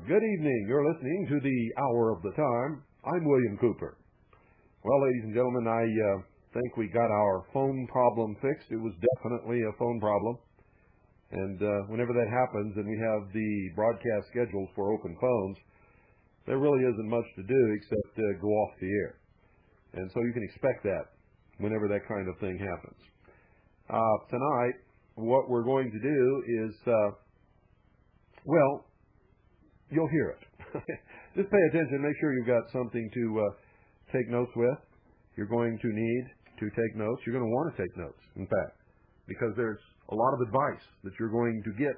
Good evening. You're listening to the Hour of the Time. I'm William Cooper. Well, ladies and gentlemen, I think we got our phone problem fixed. It was definitely a phone problem. And whenever that happens and we have the broadcast scheduled for open phones, there really isn't much to do except go off the air. And so you can expect that whenever that kind of thing happens. Tonight, what we're going to do is, well, you'll hear it. Just pay attention. Make sure you've got something to take notes with. You're going to need to take notes. You're going to want to take notes, in fact, because there's a lot of advice that you're going to get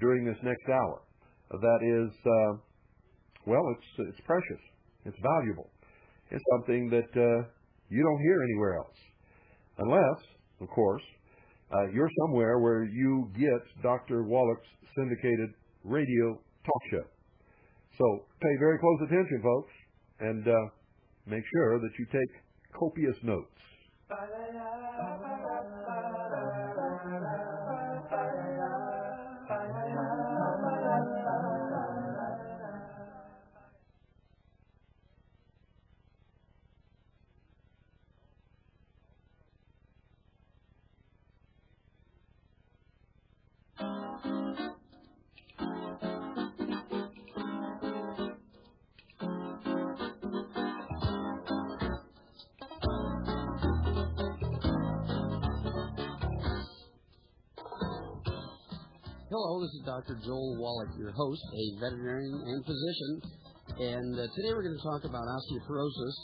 during this next hour. That is, well, it's precious. It's valuable. It's something that you don't hear anywhere else. Unless, of course, you're somewhere where you get Dr. Wallach's syndicated radio talk show. So pay very close attention, folks, and make sure that you take copious notes. Hello, this is Dr. Joel Wallach, your host, a veterinarian and physician, and today we're going to talk about osteoporosis,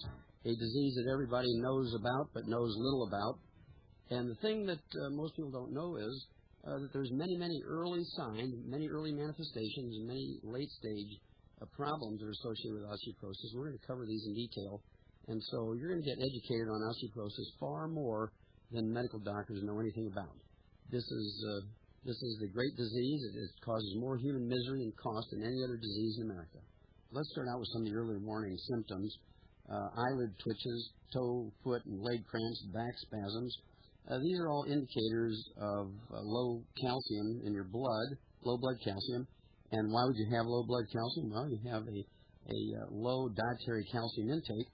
a disease that everybody knows about but knows little about. And the thing that most people don't know is that there's many early signs, many early manifestations, and many late-stage problems that are associated with osteoporosis. We're going to cover these in detail, and so you're going to get educated on osteoporosis far more than medical doctors know anything about. This is the great disease. It causes more human misery and cost than any other disease in America. Let's start out with some of the early warning symptoms. Eyelid twitches, toe, foot, and leg cramps, back spasms. These are all indicators of low calcium in your blood, low blood calcium. And why would you have low blood calcium? Well, you have a low dietary calcium intake,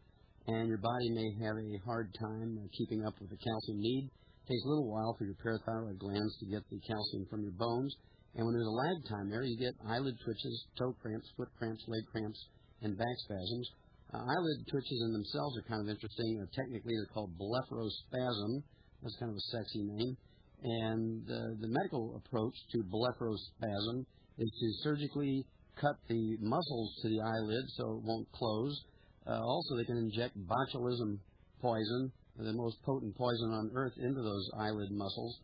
and your body may have a hard time keeping up with the calcium need. It takes a little while for your parathyroid glands to get the calcium from your bones, and when there's a lag time there, you get eyelid twitches, toe cramps, foot cramps, leg cramps, and back spasms. Eyelid twitches in themselves are kind of interesting. Technically, they're called blepharospasm. That's kind of a sexy name. And the medical approach to blepharospasm is to surgically cut the muscles to the eyelid so it won't close. Also, they can inject botulism poison, the most potent poison on earth, into those eyelid muscles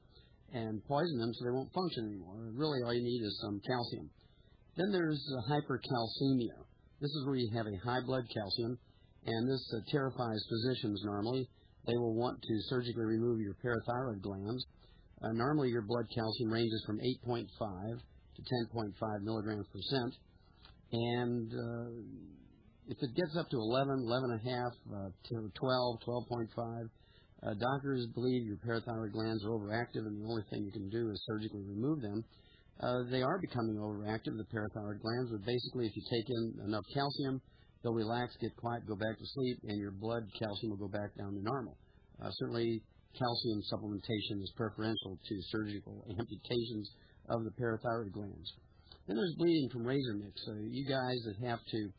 and poison them so they won't function anymore. Really, all you need is some calcium. Then there's hypercalcemia. This is where you have a high blood calcium, and this terrifies physicians normally. They will want to surgically remove your parathyroid glands. Normally, your blood calcium ranges from 8.5 to 10.5 milligrams per cent, and if it gets up to 11, 11.5, to 12, 12.5, doctors believe your parathyroid glands are overactive, and the only thing you can do is surgically remove them. They are becoming overactive, the parathyroid glands, but basically if you take in enough calcium, they'll relax, get quiet, go back to sleep, and your blood calcium will go back down to normal. Certainly, calcium supplementation is preferential to surgical amputations of the parathyroid glands. Then there's bleeding from razor nicks. You guys that have to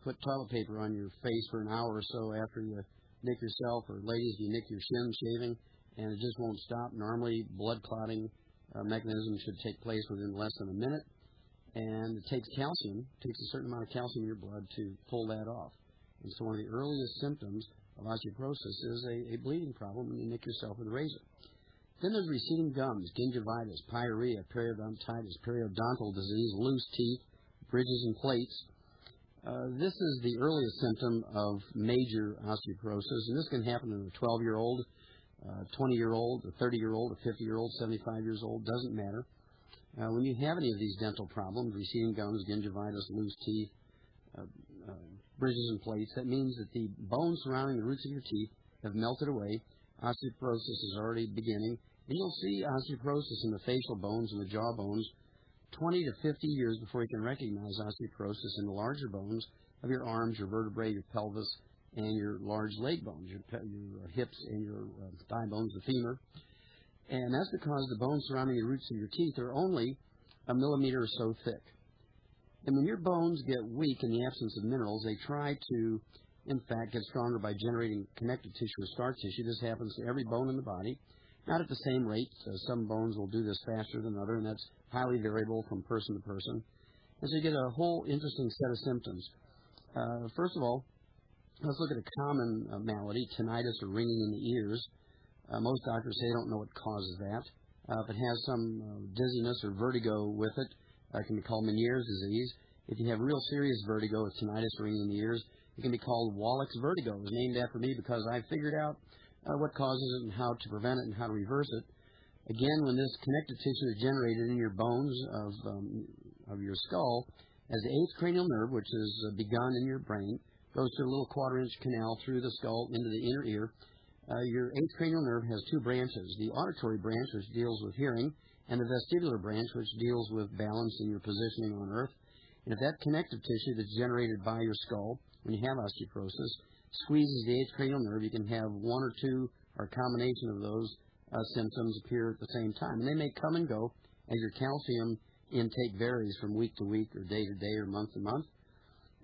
put toilet paper on your face for an hour or so after you nick yourself, or ladies, you nick your shin shaving, and it just won't stop. Normally, blood clotting mechanism should take place within less than a minute, and it takes calcium, takes a certain amount of calcium in your blood to pull that off. And so one of the earliest symptoms of osteoporosis is a bleeding problem when you nick yourself with a razor. Then there's receding gums, gingivitis, pyorrhea, periodontitis, periodontal disease, loose teeth, bridges and plates. This is the earliest symptom of major osteoporosis, and this can happen in a 12-year-old, 20-year-old, a 30-year-old, a 50-year-old, 75 years old, doesn't matter. When you have any of these dental problems, receding gums, gingivitis, loose teeth, bridges and plates, that means that the bones surrounding the roots of your teeth have melted away. Osteoporosis is already beginning, and you'll see osteoporosis in the facial bones and the jaw bones 20 to 50 years before you can recognize osteoporosis in the larger bones of your arms, your vertebrae, your pelvis, and your large leg bones, your hips and your thigh bones, the femur. And that's because the bones surrounding the roots of your teeth are only a millimeter or so thick. And when your bones get weak in the absence of minerals, they try to, in fact, get stronger by generating connective tissue or scar tissue. This happens to every bone in the body, not at the same rate. Some bones will do this faster than others, and that's highly variable from person to person. And so you get a whole interesting set of symptoms. First of all, let's look at a common malady, tinnitus or ringing in the ears. Most doctors say they don't know what causes that. If it has some dizziness or vertigo with it, it can be called Meniere's disease. If you have real serious vertigo with tinnitus or ringing in the ears, it can be called Wallach's vertigo. It was named after me because I figured out what causes it and how to prevent it and how to reverse it. Again, when this connective tissue is generated in your bones of your skull, as the eighth cranial nerve, which is begun in your brain, goes through a little quarter-inch canal through the skull into the inner ear. Your eighth cranial nerve has two branches, the auditory branch, which deals with hearing, and the vestibular branch, which deals with balance and your positioning on Earth. And if that connective tissue that's generated by your skull, when you have osteoporosis, squeezes the eighth cranial nerve, you can have one or two or a combination of those symptoms appear at the same time. And they may come and go as your calcium intake varies from week to week or day to day or month to month.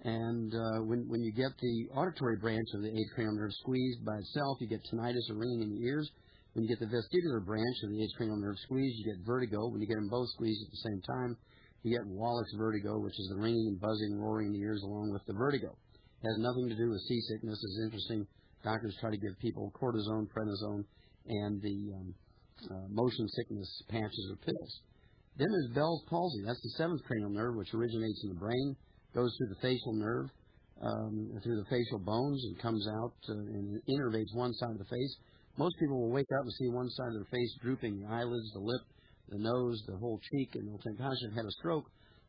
And when you get the auditory branch of the eighth cranial nerve squeezed by itself, you get tinnitus or ringing in the ears. When you get the vestibular branch of the eighth cranial nerve squeezed, you get vertigo. When you get them both squeezed at the same time, you get Wallach's vertigo, which is the ringing and buzzing, roaring in the ears along with the vertigo. It has nothing to do with seasickness. It's interesting. Doctors try to give people cortisone, prednisone, and the motion sickness patches or pills. Then there's Bell's palsy. That's the seventh cranial nerve, which originates in the brain, goes through the facial nerve, through the facial bones, and comes out and innervates one side of the face. Most people will wake up and see one side of their face drooping, the eyelids, the lip, the nose, the whole cheek, and they'll think, gosh, I've had a stroke.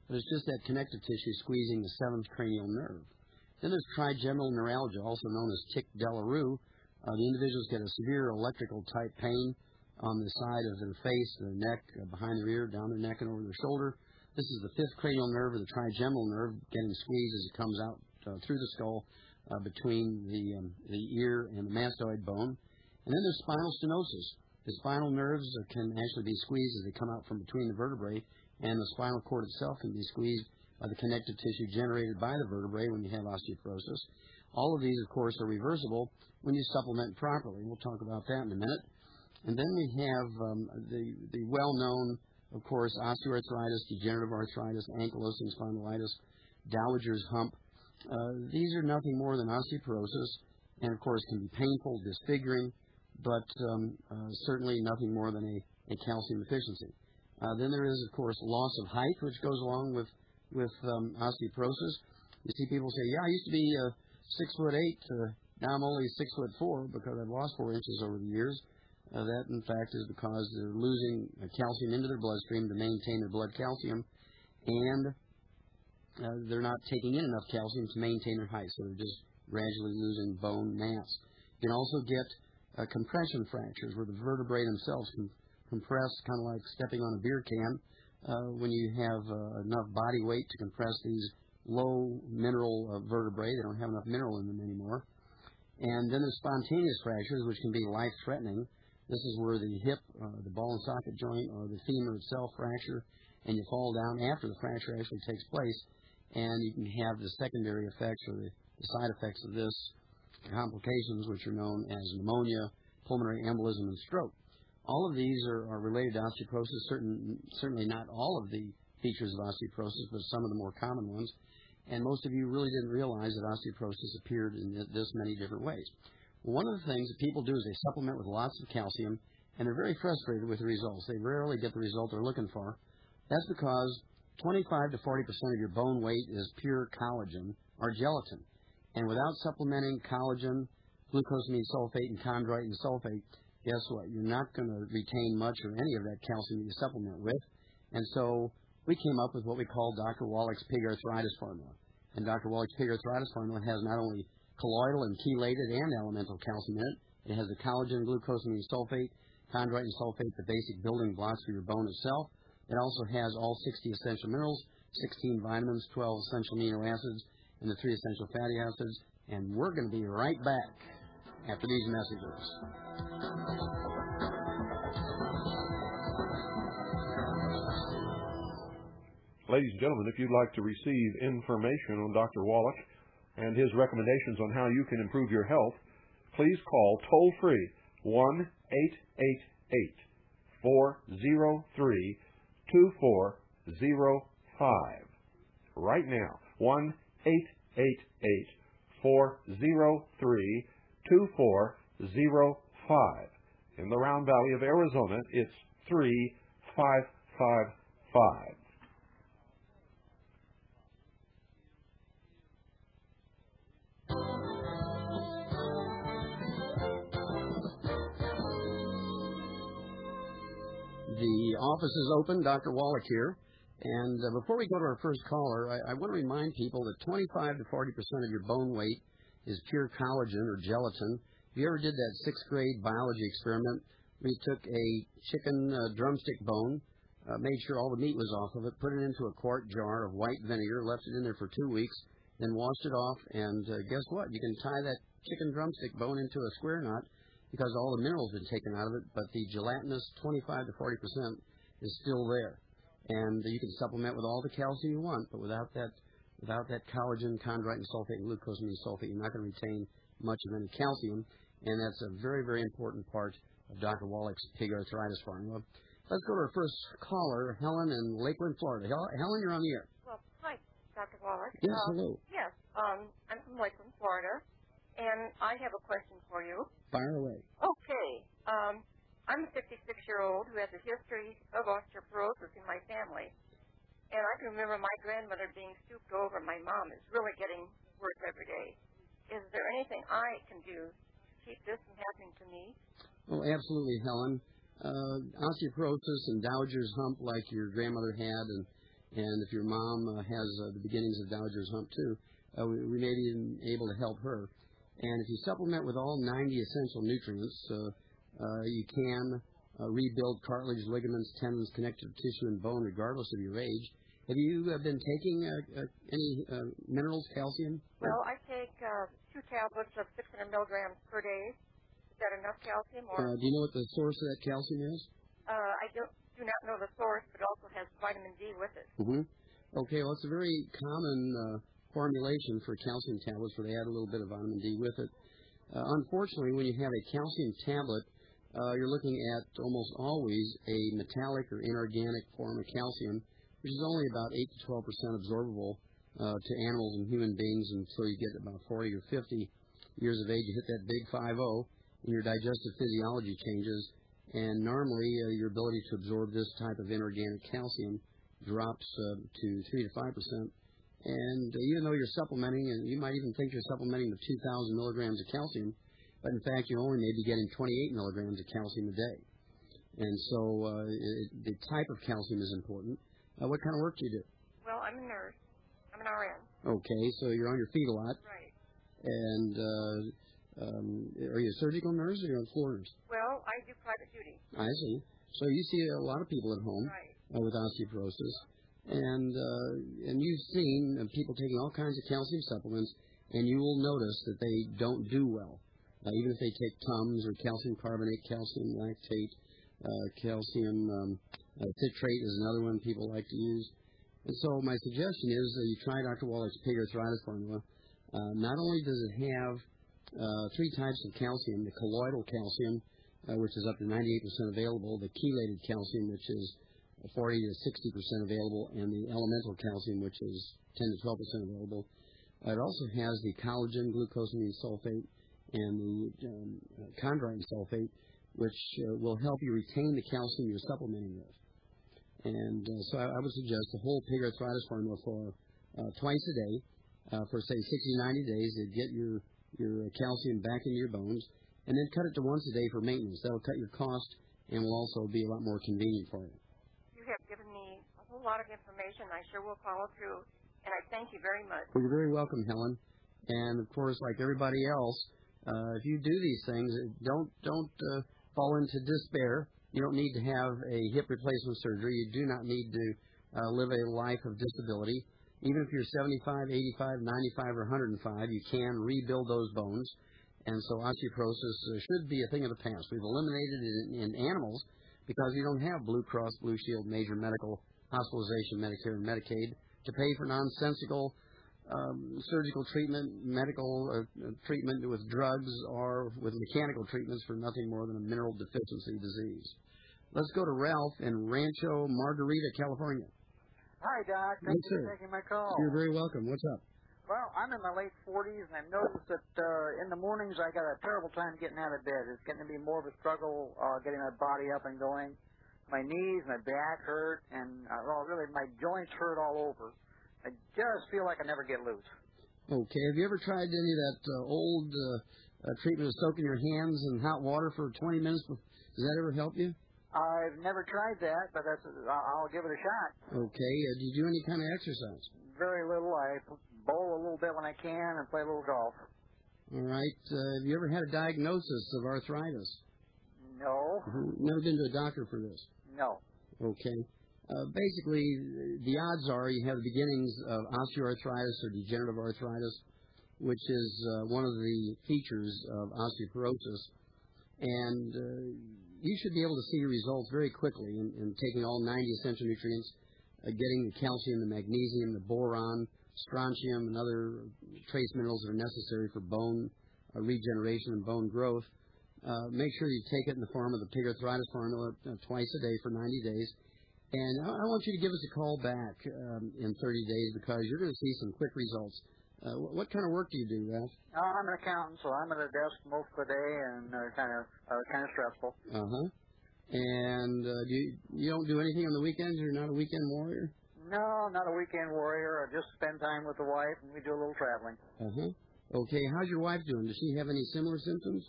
But it's just that connective tissue squeezing the seventh cranial nerve. Then there's trigeminal neuralgia, also known as tic douloureux. The individuals get a severe electrical type pain on the side of their face, their neck, behind their ear, down their neck, and over their shoulder. This is the fifth cranial nerve, or the trigeminal nerve, getting squeezed as it comes out through the skull between the ear and the mastoid bone. And then there's spinal stenosis. The spinal nerves can actually be squeezed as they come out from between the vertebrae, and the spinal cord itself can be squeezed by the connective tissue generated by the vertebrae when you have osteoporosis. All of these, of course, are reversible when you supplement properly. We'll talk about that in a minute. And then we have the well-known, of course, osteoarthritis, degenerative arthritis, ankylosing spondylitis, Dowager's hump. These are nothing more than osteoporosis, and of course can be painful, disfiguring, but certainly nothing more than a calcium deficiency. Then there is, of course, loss of height, which goes along with osteoporosis. You see people say, yeah, I used to be 6'8", now I'm only 6'4" because I've lost 4 inches over the years. That, in fact, is because they're losing calcium into their bloodstream to maintain their blood calcium, and they're not taking in enough calcium to maintain their height, so they're just gradually losing bone mass. You can also get compression fractures, where the vertebrae themselves can compress, kind of like stepping on a beer can, when you have enough body weight to compress these low mineral vertebrae. They don't have enough mineral in them anymore. And then there's spontaneous fractures, which can be life-threatening. This is where the hip, the ball and socket joint, or the femur itself fracture, and you fall down after the fracture actually takes place, and you can have the secondary effects or the side effects of this, complications which are known as pneumonia, pulmonary embolism, and stroke. All of these are related to osteoporosis, certainly not all of the features of osteoporosis, but some of the more common ones. And most of you really didn't realize that osteoporosis appeared in this many different ways. Well, one of the things that people do is they supplement with lots of calcium, and they're very frustrated with the results. They rarely get the result they're looking for. That's because 25 to 40% of your bone weight is pure collagen or gelatin. And without supplementing collagen, glucosamine sulfate, and chondroitin sulfate, guess what? You're not going to retain much or any of that calcium that you supplement with. And so we came up with what we call Dr. Wallach's pig arthritis formula. And Dr. Wallach's pig arthritis formula has not only colloidal and chelated and elemental calcium in it. It has the collagen, glucosamine sulfate, chondroitin sulfate, the basic building blocks for your bone itself. It also has all 60 essential minerals, 16 vitamins, 12 essential amino acids, and the 3 essential fatty acids. And we're going to be right back after these messages. Ladies and gentlemen, if you'd like to receive information on Dr. Wallach and his recommendations on how you can improve your health, please call toll-free 1-888-403-2405. Right now, 1-888-403-2405. In the Round Valley of Arizona, it's 3555. The office is open. Dr. Wallach here. And before we go to our first caller, I want to remind people that 25 to 40% of your bone weight is pure collagen or gelatin. If you ever did that 6th grade biology experiment, we took a chicken drumstick bone, made sure all the meat was off of it, put it into a quart jar of white vinegar, left it in there for 2 weeks, then washed it off, and guess what? You can tie that chicken drumstick bone into a square knot because all the minerals have been taken out of it, but the gelatinous 25 to 40% is still there. And you can supplement with all the calcium you want, but without that collagen, chondroitin sulfate, and glucosamine sulfate, you're not going to retain much of any calcium, and that's a very, very important part of Dr. Wallach's pig arthritis formula. Let's go to our first caller, Helen in Lakeland, Florida. Helen, you're on the air. Well, hi, Dr. Wallach. Yes, hello. Yes, I'm from Lakeland, Florida, and I have a question for you. Fire away. Okay. I'm a 56-year-old who has a history of osteoporosis in my family, and I can remember my grandmother being stooped over. My mom is really getting worse every day. Is there anything I can do to keep this from happening to me? Oh, absolutely, Helen. Osteoporosis and Dowager's hump like your grandmother had, and if your mom has the beginnings of Dowager's hump too, we may be able to help her. And if you supplement with all 90 essential nutrients, you can rebuild cartilage, ligaments, tendons, connective tissue, and bone regardless of your age. Have you been taking any minerals, calcium? Well, I take 2 tablets of 600 milligrams per day. Is that enough calcium? Or do you know what the source of that calcium is? I do not know the source, but it also has vitamin D with it. Mm-hmm. Okay, well, it's a very common formulation for calcium tablets where they add a little bit of vitamin D with it. Unfortunately, when you have a calcium tablet, you're looking at almost always a metallic or inorganic form of calcium, which is only about 8 to 12% absorbable to animals and human beings until you get about 40 or 50 years of age. You hit that big 5-0, and your digestive physiology changes, and normally your ability to absorb this type of inorganic calcium drops to 3 to 5%. And even though you're supplementing, and you might even think you're supplementing with 2,000 milligrams of calcium, but in fact you only may be getting 28 milligrams of calcium a day. And so the type of calcium is important. What kind of work do you do? Well, I'm a nurse. I'm an RN. Okay, so you're on your feet a lot. Right. And are you a surgical nurse or are you a floor nurse? Well, I do private duty. I see. So you see a lot of people at home Right. With osteoporosis. And you've seen people taking all kinds of calcium supplements, and you will notice that they don't do well. Even if they take Tums or calcium carbonate, calcium lactate, calcium citrate is another one people like to use. And so my suggestion is you try Dr. Wallach's pig arthritis formula. Not only does it have 3 types of calcium, the colloidal calcium, which is up to 98% available, the chelated calcium, which is 40 to 60% available, and the elemental calcium, which is 10 to 12% available. It also has the collagen, glucosamine sulfate, and the chondroitin sulfate, which will help you retain the calcium you're supplementing with. And so I would suggest the whole pig arthritis formula for twice a day for, say, 60, 90 days to get your calcium back into your bones, and then cut it to once a day for maintenance. That will cut your cost and will also be a lot more convenient for you. You have given me a whole lot of information. I sure will follow through, and I thank you very much. Well, you're very welcome, Helen. And, of course, like everybody else, if you do these things, don't fall into despair. You don't need to have a hip replacement surgery. You do not need to live a life of disability. Even if you're 75, 85, 95, or 105, you can rebuild those bones. And so osteoporosis should be a thing of the past. We've eliminated it in animals because you don't have Blue Cross Blue Shield, major medical, hospitalization, Medicare, and Medicaid to pay for nonsensical surgical treatment, medical treatment with drugs, or with mechanical treatments for nothing more than a mineral deficiency disease. Let's go to Ralph in Rancho Margarita, California. Hi, Doc. Thanks for taking my call. You're very welcome. What's up? Well, I'm in my late 40s, and I've noticed that in the mornings I got a terrible time getting out of bed. It's getting to be more of a struggle getting my body up and going. My knees, my back hurt, and really my joints hurt all over. I just feel like I never get loose. Okay. Have you ever tried any of that old treatment of soaking your hands in hot water for 20 minutes? Does that ever help you? I've never tried that, but I'll give it a shot. Okay. Do you do any kind of exercise? Very little. I bowl a little bit when I can and play a little golf. All right. Have you ever had a diagnosis of arthritis? No. Never been to a doctor for this? No. Okay. Basically, the odds are you have the beginnings of osteoarthritis or degenerative arthritis, which is one of the features of osteoporosis. And you should be able to see results very quickly in taking all 90 essential nutrients, getting the calcium, the magnesium, the boron, strontium, and other trace minerals that are necessary for bone regeneration and bone growth. Make sure you take it in the form of the pig arthritis formula twice a day for 90 days. And I want you to give us a call back in 30 days because you're going to see some quick results. What kind of work do you do, Ralph? I'm an accountant, so I'm at a desk most of the day and kind of stressful. And you don't do anything on the weekends? You're not a weekend warrior? No, not a weekend warrior. I just spend time with the wife, and we do a little traveling. Okay. How's your wife doing? Does she have any similar symptoms?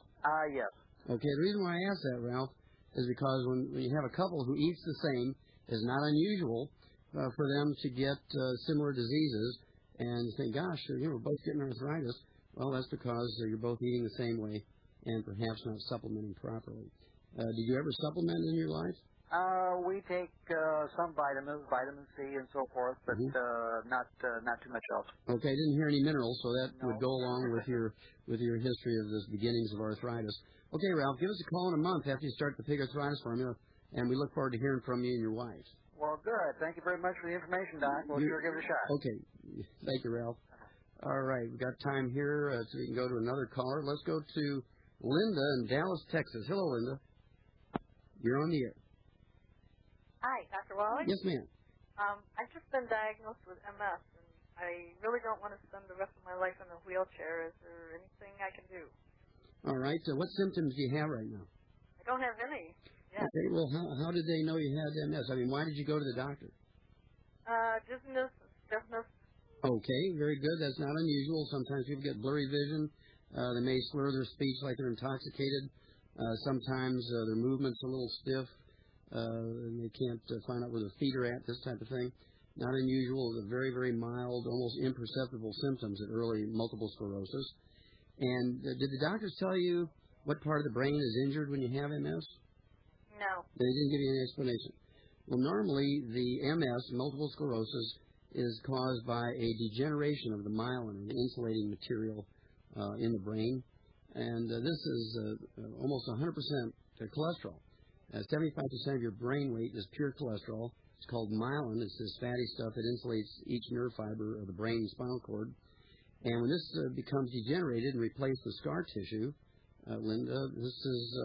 Yes. Okay. The reason why I ask that, Ralph, is because when you have a couple who eats the same, it's not unusual for them to get similar diseases and think, gosh, we're both getting arthritis. Well, that's because you're both eating the same way and perhaps not supplementing properly. Do you ever supplement in your life? We take some vitamins, vitamin C and so forth, but not too much else. Okay, I didn't hear any minerals, so that would go along with your history of the beginnings of arthritis. Okay, Ralph, give us a call in a month after you start the pig arthritis formula, and we look forward to hearing from you and your wife. Well, good. Thank you very much for the information, Doc. We'll sure give it a shot. Okay. Thank you, Ralph. All right, we've got time here so we can go to another caller. Let's go to Linda in Dallas, Texas. Hello, Linda. You're on the air. Hi, Dr. Wallach? Yes, ma'am. I've just been diagnosed with MS, and I really don't want to spend the rest of my life in a wheelchair. Is there anything I can do? All right. What symptoms do you have right now? I don't have any. Yeah. Okay, well, how did they know you had MS? I mean, why did you go to the doctor? Dizziness, stiffness. Okay, very good. That's not unusual. Sometimes people get blurry vision. They may slur their speech like they're intoxicated. Sometimes their movement's a little stiff, and they can't find out where their feet are at, this type of thing. Not unusual. The very, very mild, almost imperceptible symptoms of early multiple sclerosis. And did the doctors tell you what part of the brain is injured when you have MS? No. They didn't give you any explanation. Well, normally the MS, multiple sclerosis, is caused by a degeneration of the myelin, the insulating material in the brain. And this is almost 100% cholesterol. 75% of your brain weight is pure cholesterol. It's called myelin. It's this fatty stuff that insulates each nerve fiber of the brain and spinal cord. And when this becomes degenerated and replaced with scar tissue, Linda, this is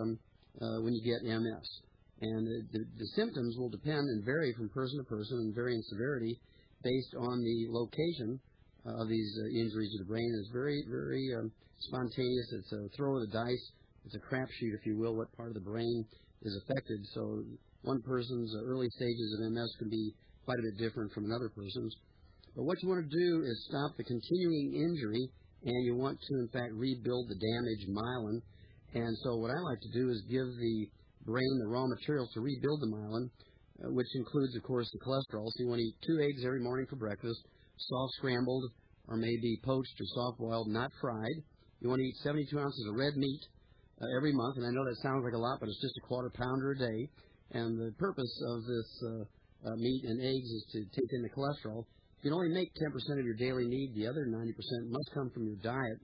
when you get MS. And the symptoms will depend and vary from person to person and vary in severity based on the location of these injuries to the brain. It's very, very spontaneous. It's a throw of the dice. It's a crapshoot, if you will, what part of the brain is affected. So one person's early stages of MS can be quite a bit different from another person's. But what you want to do is stop the continuing injury, and you want to, in fact, rebuild the damaged myelin. And so what I like to do is give the brain the raw materials to rebuild the myelin, which includes, of course, the cholesterol. So you want to eat 2 eggs every morning for breakfast, soft scrambled or maybe poached or soft boiled, not fried. You want to eat 72 ounces of red meat, every month. And I know that sounds like a lot, but it's just a quarter pounder a day. And the purpose of this meat and eggs is to take in the cholesterol. You can only make 10% of your daily need. The other 90% must come from your diet.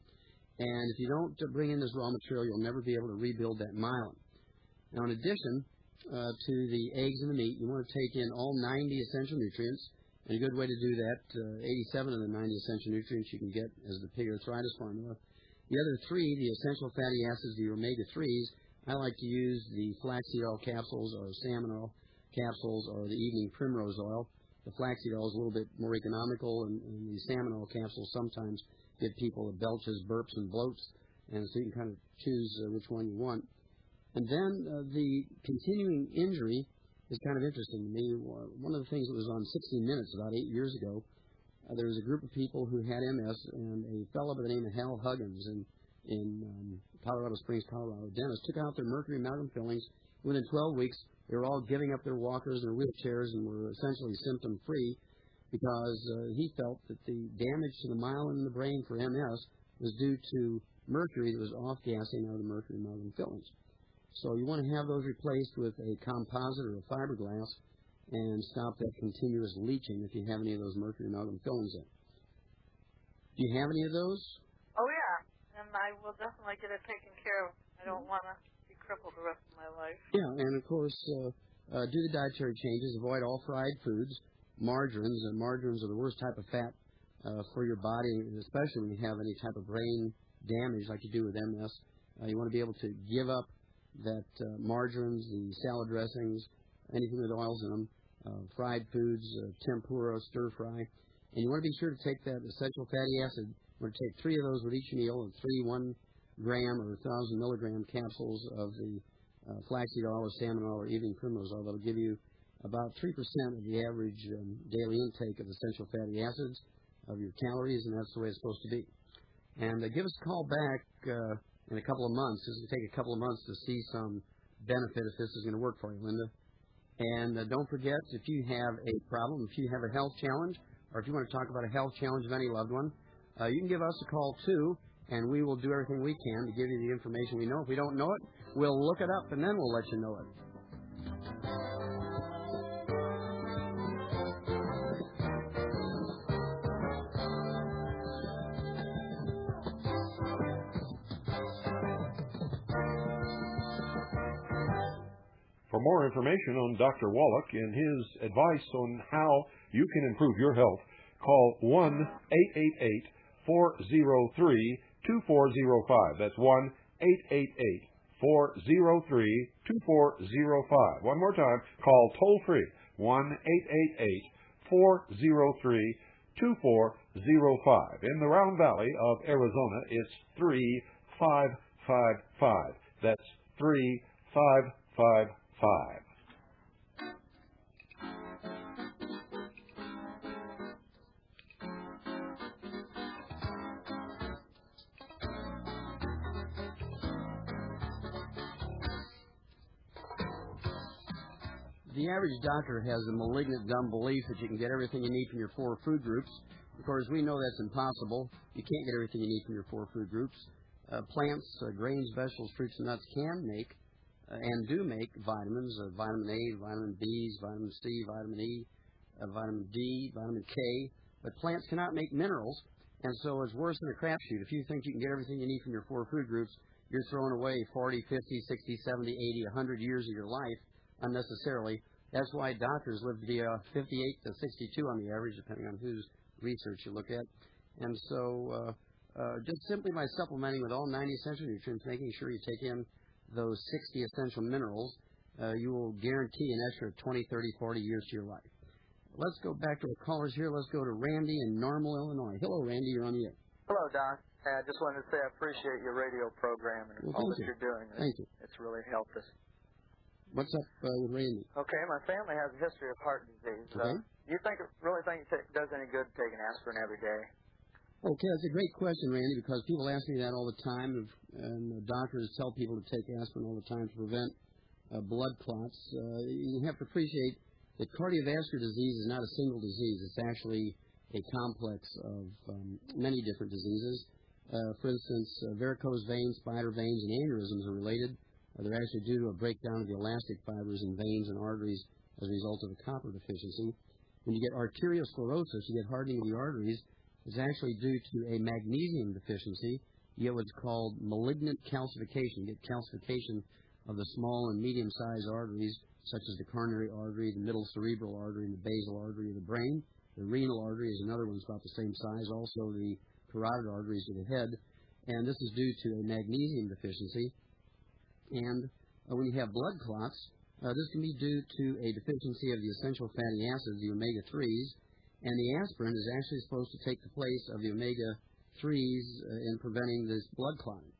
And if you don't bring in this raw material, you'll never be able to rebuild that myelin. Now, in addition to the eggs and the meat, you want to take in all 90 essential nutrients. And a good way to do that, 87 of the 90 essential nutrients you can get as the pig arthritis formula. The other three, the essential fatty acids, the omega-3s, I like to use the flaxseed oil capsules or salmon oil capsules or the evening primrose oil. The flaxseed oil is a little bit more economical, and the salmon oil capsules sometimes give people belches, burps, and bloats, and so you can kind of choose which one you want. And then the continuing injury is kind of interesting to me. One of the things that was on 60 Minutes about 8 years ago, there was a group of people who had MS, and a fellow by the name of Hal Huggins in Colorado Springs, Colorado, dentist, took out their mercury amalgam fillings. Within 12 weeks, they were all giving up their walkers and their wheelchairs and were essentially symptom-free because he felt that the damage to the myelin in the brain for MS was due to mercury that was off-gassing out of the mercury amalgam fillings. So you want to have those replaced with a composite or a fiberglass and stop that continuous leaching if you have any of those mercury amalgam fillings in. Do you have any of those? Oh, yeah, and I will definitely get it taken care of. I don't want to be crippled the rest of my life. Yeah, and of course, do the dietary changes. Avoid all fried foods, margarines. Margarines are the worst type of fat for your body, especially when you have any type of brain damage like you do with MS. You want to be able to give up that margarines, the salad dressings, anything with oils in them, fried foods, tempura, stir fry. And you want to be sure to take that essential fatty acid. You want to take 3 of those with each meal, and 3 1-gram or 1,000 milligram capsules of the flaxseed oil or salmon oil or evening primrose oil. That'll give you about 3% of the average daily intake of essential fatty acids of your calories, and that's the way it's supposed to be. And give us a call back in a couple of months. This will take a couple of months to see some benefit if this is going to work for you, Linda. And don't forget, if you have a problem, if you have a health challenge, or if you want to talk about a health challenge of any loved one, you can give us a call, too, and we will do everything we can to give you the information we know. If we don't know it, we'll look it up, and then we'll let you know it. For more information on Dr. Wallach and his advice on how you can improve your health, call 1-888-403-2405. That's 1-888-403-2405. One more time, call toll-free, 1-888-403-2405. In the Round Valley of Arizona, it's 3555. That's 3555. The average doctor has a malignant, dumb belief that you can get everything you need from your 4 food groups. Of course, we know that's impossible. You can't get everything you need from your 4 food groups. Plants, grains, vegetables, fruits, and nuts can make and do make vitamins, vitamin A, vitamin B, vitamin C, vitamin E, vitamin D, vitamin K, but plants cannot make minerals, and so it's worse than a crapshoot. If you think you can get everything you need from your 4 food groups, you're throwing away 40, 50, 60, 70, 80, 100 years of your life unnecessarily. That's why doctors live to be 58 to 62 on the average, depending on whose research you look at. And so just simply by supplementing with all 90 essential nutrients, making sure you take in those 60 essential minerals, you will guarantee an extra 20, 30, 40 years to your life. Let's go back to the callers here. Let's go to Randy in Normal, Illinois. Hello, Randy. You're on the air. Hello, Doc. I just wanted to say I appreciate your radio program and all that you're doing. Thank you. It's really helped us. What's up with Randy? Okay, my family has a history of heart disease. Okay. Do you really think it does any good taking aspirin every day? Okay, that's a great question, Randy, because people ask me that all the time, and doctors tell people to take aspirin all the time to prevent blood clots. You have to appreciate that cardiovascular disease is not a single disease. It's actually a complex of many different diseases. For instance, varicose veins, spider veins, and aneurysms are related. They're actually due to a breakdown of the elastic fibers in veins and arteries as a result of a copper deficiency. When you get arteriosclerosis, you get hardening of the arteries. It's actually due to a magnesium deficiency. You get what's called malignant calcification. You get calcification of the small and medium-sized arteries, such as the coronary artery, the middle cerebral artery, and the basal artery of the brain. The renal artery is another one that's about the same size. Also, the carotid arteries of the head. And this is due to a magnesium deficiency. And when you have blood clots, this can be due to a deficiency of the essential fatty acids, the omega-3s, and the aspirin is actually supposed to take the place of the omega-3s in preventing this blood clotting.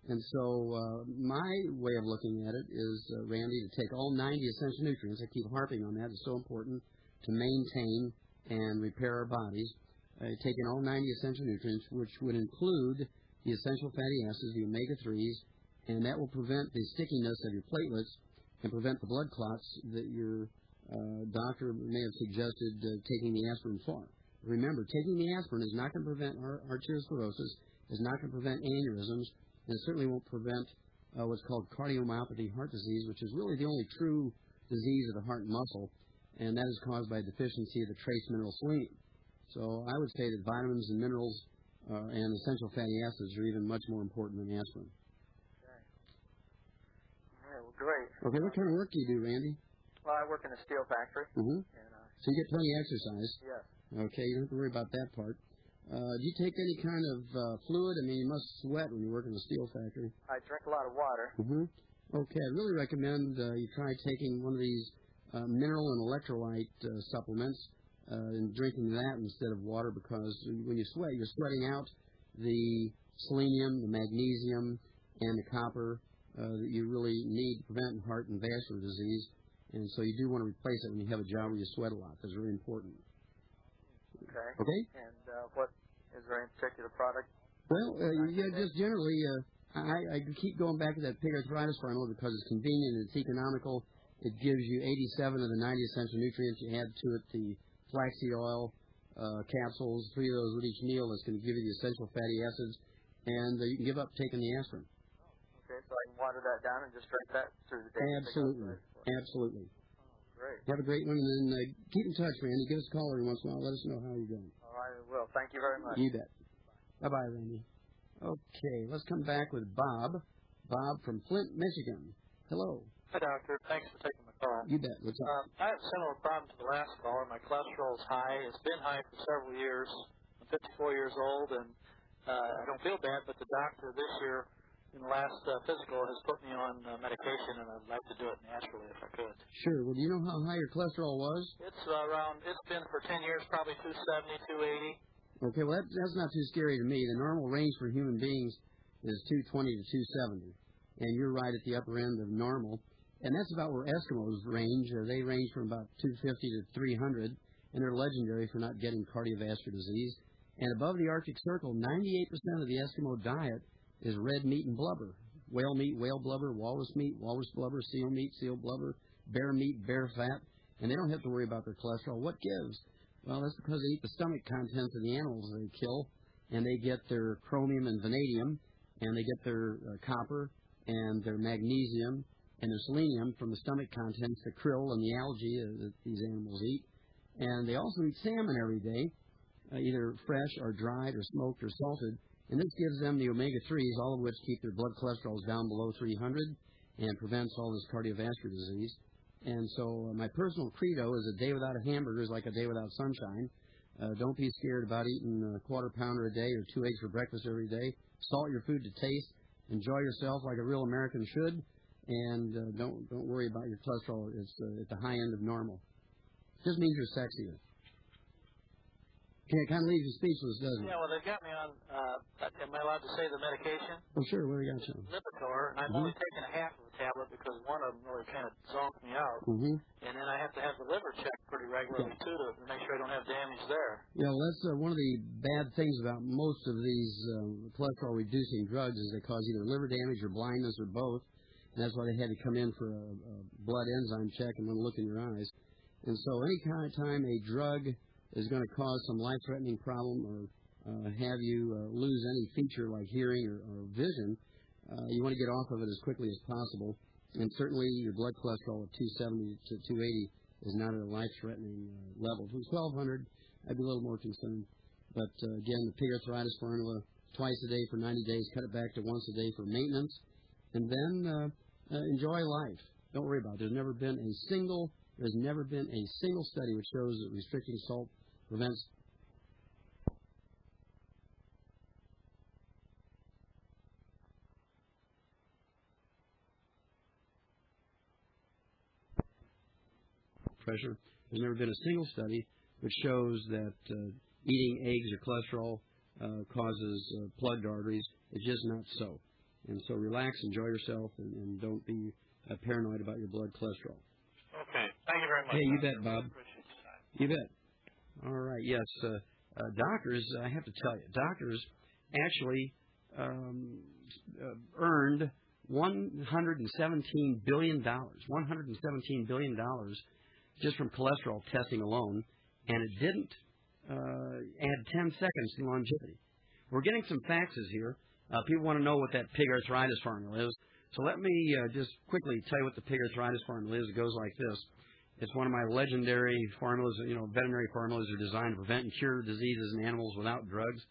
And so my way of looking at it is, Randy, to take all 90 essential nutrients. I keep harping on that. It's so important to maintain and repair our bodies. Taking all 90 essential nutrients, which would include the essential fatty acids, the omega-3s, and that will prevent the stickiness of your platelets and prevent the blood clots that your doctor may have suggested taking the aspirin for. Remember, taking the aspirin is not going to prevent arteriosclerosis, is not going to prevent aneurysms, and it certainly won't prevent what's called cardiomyopathy heart disease, which is really the only true disease of the heart and muscle, and that is caused by a deficiency of the trace mineral selenium. So I would say that vitamins and minerals and essential fatty acids are even much more important than aspirin. Great. Okay, what kind of work do you do, Randy? Well, I work in a steel factory. Mm-hmm. And, so you get plenty of exercise. Yes. Okay, you don't have to worry about that part. Do you take any kind of fluid? I mean, you must sweat when you work in a steel factory. I drink a lot of water. Mm-hmm. Okay, I really recommend you try taking one of these mineral and electrolyte supplements and drinking that instead of water, because when you sweat, you're sweating out the selenium, the magnesium, and the copper that you really need to prevent heart and vascular disease. And so you do want to replace it when you have a job where you sweat a lot. That's really important. Okay. Okay? And what is there any particular product? Well, yeah, just generally, I keep going back to that pig arthritis formula because it's convenient and it's economical. It gives you 87 of the 90 essential nutrients. You add to it the flaxseed oil capsules, 3 of those with each meal. That's going to give you the essential fatty acids. And you can give up taking the aspirin. Okay, so I can water that down and just drink that through the day. Absolutely. Absolutely. Oh, great. Have a great one, and then keep in touch, Randy. Give us a call every once in a while. Let us know how you're doing. All right, I will. Thank you very much. You bet. Bye-bye, Randy. Okay, let's come back with Bob. Bob from Flint, Michigan. Hello. Hi, Doctor. Thanks for taking my call. You bet. What's up? I have a similar problem to the last caller. My cholesterol is high. It's been high for several years. I'm 54 years old, and I don't feel bad, but the doctor this year in the last physical has put me on medication, and I'd like to do it naturally if I could. Sure. Well, do you know how high your cholesterol was? It's it's been for 10 years, probably 270, 280. Okay, well, that's not too scary to me. The normal range for human beings is 220 to 270, and you're right at the upper end of normal. And that's about where Eskimos range. They range from about 250 to 300, and they're legendary for not getting cardiovascular disease. And above the Arctic Circle, 98% of the Eskimo diet is red meat and blubber. Whale meat, whale blubber, walrus meat, walrus blubber, seal meat, seal blubber, bear meat, bear fat, and they don't have to worry about their cholesterol. What gives? Well, that's because they eat the stomach contents of the animals they kill, and they get their chromium and vanadium, and they get their copper and their magnesium and their selenium from the stomach contents, the krill and the algae that these animals eat. And they also eat salmon every day, either fresh or dried or smoked or salted. And this gives them the omega-3s, all of which keep their blood cholesterols down below 300 and prevents all this cardiovascular disease. And so my personal credo is a day without a hamburger is like a day without sunshine. Don't be scared about eating a quarter pounder a day or 2 eggs for breakfast every day. Salt your food to taste. Enjoy yourself like a real American should. And don't worry about your cholesterol. It's at the high end of normal. Just means you're sexier. It kind of leaves you speechless, doesn't it? Yeah, well, they've got me on, am I allowed to say the medication? Oh, sure. What do you got you? Lipitor, and I've only taken a half of a tablet because one of them really kind of zonked me out. And then I have to have the liver checked pretty regularly, too, to make sure I don't have damage there. Yeah, well, that's one of the bad things about most of these cholesterol-reducing drugs is they cause either liver damage or blindness or both. And that's why they had to come in for a blood enzyme check and then look in your eyes. And so any kind of time a drug is going to cause some life-threatening problem or have you lose any feature like hearing or vision, you want to get off of it as quickly as possible. And certainly your blood cholesterol of 270 to 280 is not at a life-threatening level. If it was 1,200, I'd be a little more concerned. But, again, the pig arthritis formula, twice a day for 90 days, cut it back to once a day for maintenance, and then enjoy life. Don't worry about it. There's never been a single study which shows that restricting salt prevents pressure. There's never been a single study which shows that eating eggs or cholesterol causes plugged arteries. It's just not so. And so relax, enjoy yourself, and don't be paranoid about your blood cholesterol. Okay. Thank you very much. Hey, you bet, Bob. Appreciate your time. You bet. All right. Yes. Doctors, I have to tell you, doctors actually earned $117 billion just from cholesterol testing alone, and it didn't add 10 seconds to longevity. We're getting some faxes here. People want to know what that pig arthritis formula is. So let me just quickly tell you what the pig arthritis formula is. It goes like this. It's one of my legendary formulas. Veterinary formulas are designed to prevent and cure diseases in animals without drugs.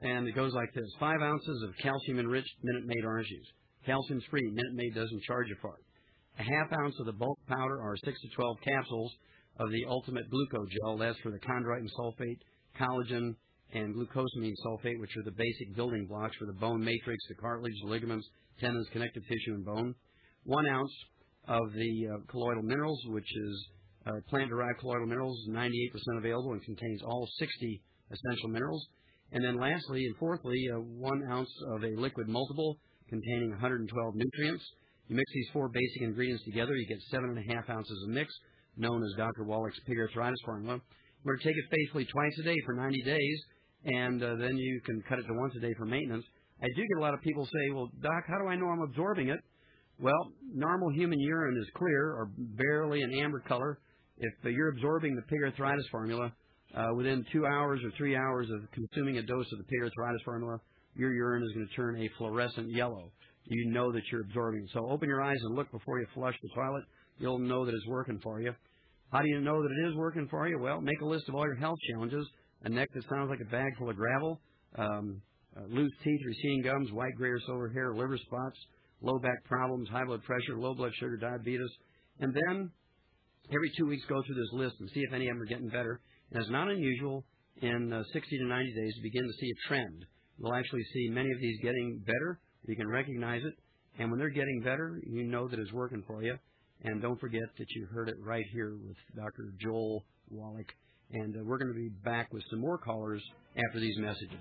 And it goes like this. 5 ounces of calcium-enriched Minute Maid orange juice. Calcium's free. Minute Maid doesn't charge you for it. A half ounce of the bulk powder or 6 to 12 capsules of the ultimate glucogel. That's for the chondroitin sulfate, collagen, and glucosamine sulfate, which are the basic building blocks for the bone matrix, the cartilage, the ligaments, tendons, connective tissue, and bone. 1 ounce of the colloidal minerals, which is plant-derived colloidal minerals, 98% available and contains all 60 essential minerals. And then lastly and fourthly, 1 ounce of a liquid multiple containing 112 nutrients. You mix these 4 basic ingredients together, you get 7.5 ounces of mix, known as Dr. Wallach's pig arthritis formula. We're going to take it faithfully twice a day for 90 days, and then you can cut it to once a day for maintenance. I do get a lot of people say, well, Doc, how do I know I'm absorbing it? Well, normal human urine is clear or barely an amber color. If you're absorbing the pig arthritis formula, within 2 hours or 3 hours of consuming a dose of the pig arthritis formula, your urine is going to turn a fluorescent yellow. You know that you're absorbing. So open your eyes and look before you flush the toilet. You'll know that it's working for you. How do you know that it is working for you? Well, make a list of all your health challenges. A neck that sounds like a bag full of gravel, loose teeth, receding gums, white, gray, or silver hair, liver spots, low back problems, high blood pressure, low blood sugar, diabetes. And then every 2 weeks go through this list and see if any of them are getting better. And it's not unusual in 60 to 90 days to begin to see a trend. You'll actually see many of these getting better. You can recognize it. And when they're getting better, you know that it's working for you. And don't forget that you heard it right here with Dr. Joel Wallach. And we're going to be back with some more callers after these messages.